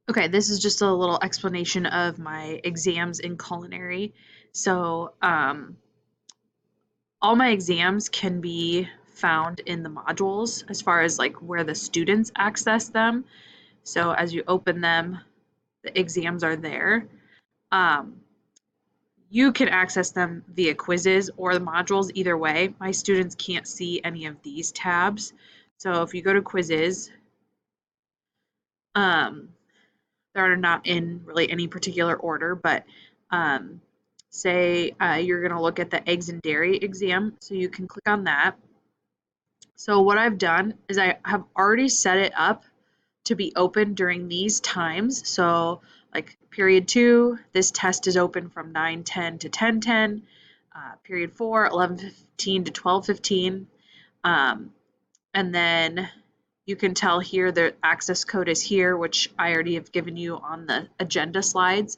Okay, this is just a little explanation of my exams in culinary. So, all my exams can be found in the modules as far as like where the students access them. So, as you open them, the exams are there. Um, you can access them via quizzes or the modules either way. My students can't see any of these tabs. So, if you go to quizzes, um, they're not in really any particular order, but um, say you're going to look at the eggs and dairy exam, so you can click on that. So what I've done is I have already set it up to be open during these times. So like period 2, this test is open from 9:10 to 10:10. Period 4, 11:15 to 12:15. Um, and then you can tell here the access code is here, which I already have given you on the agenda slides.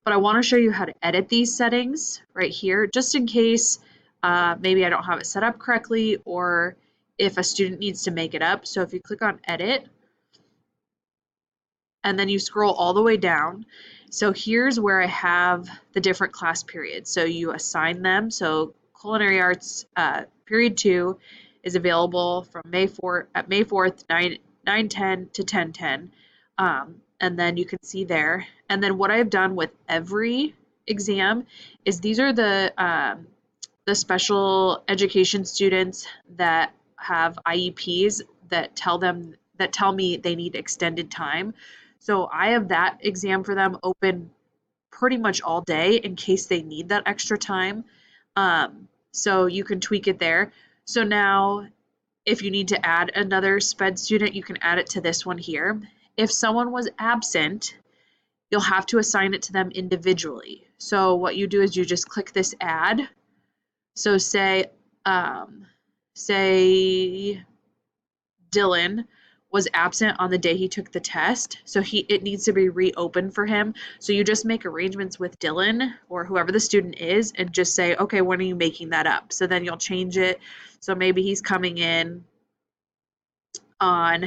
But I want to show you how to edit these settings right here, just in case maybe I don't have it set up correctly or if a student needs to make it up. So if you click on edit and then you scroll all the way down, so here's where I have the different class periods. So you assign them. So culinary arts period 2 is available from May 4th 9:10 to 10:10. And then you can see there. And then what I've done with every exam is these are the special education students that have IEPs that tell me they need extended time. So I have that exam for them open pretty much all day in case they need that extra time. So you can tweak it there. So now if you need to add another SPED student, you can add it to this one here. If someone was absent, you'll have to assign it to them individually. So what you do is you just click this add. So um, say Dylan was absent on the day he took the test, so it needs to be reopened for him. So you just make arrangements with Dylan or whoever the student is and just say, okay, when are you making that up? So then you'll change it. So maybe he's coming in on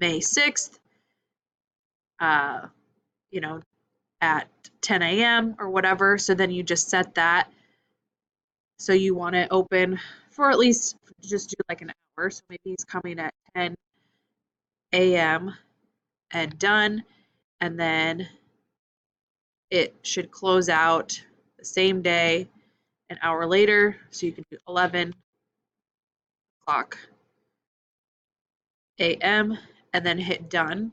May 6th, uh, you know, at 10 a.m. or whatever. So then you just set that. So you want it open for at least just do like an hour. So maybe he's coming at 10 a.m. and done. And then it should close out the same day an hour later. So you can do 11 o'clock a.m. and then hit done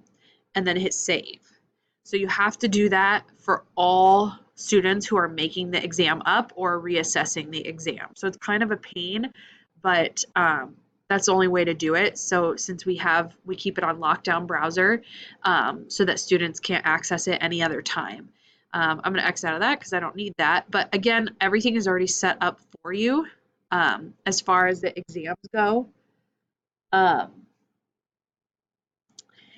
and then hit save. So you have to do that for all students who are making the exam up or reassessing the exam. So it's kind of a pain, but that's the only way to do it. So since we keep it on lockdown browser so that students can't access it any other time. I'm going to X out of that because I don't need that. But again, everything is already set up for you as far as the exams go. Um,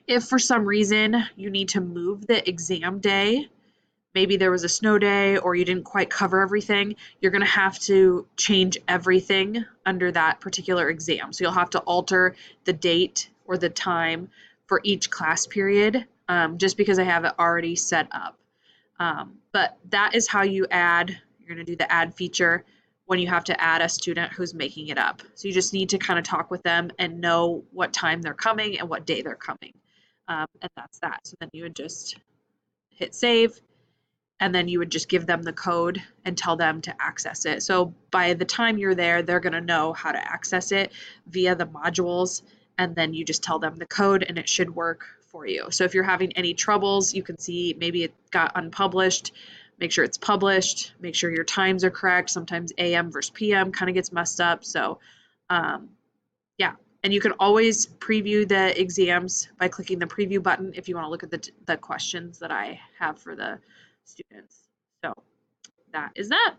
if for some reason you need to move the exam day, maybe there was a snow day or you didn't quite cover everything, you're going to have to change everything under that particular exam. So you'll have to alter the date or the time for each class period just because I have it already set up. But that is how you add, you're going to do the add feature when you have to add a student who's making it up. So you just need to kind of talk with them and know what time they're coming and what day they're coming. And that's that. So then you would just hit save and then you would just give them the code and tell them to access it. So by the time you're there, they're going to know how to access it via the modules, and then you just tell them the code and it should work for you. So if you're having any troubles, you can see maybe it got unpublished, make sure it's published, make sure your times are correct. Sometimes AM versus PM kind of gets messed up. So yeah, and you can always preview the exams by clicking the preview button if you want to look at the questions that I have for the students. So that is that.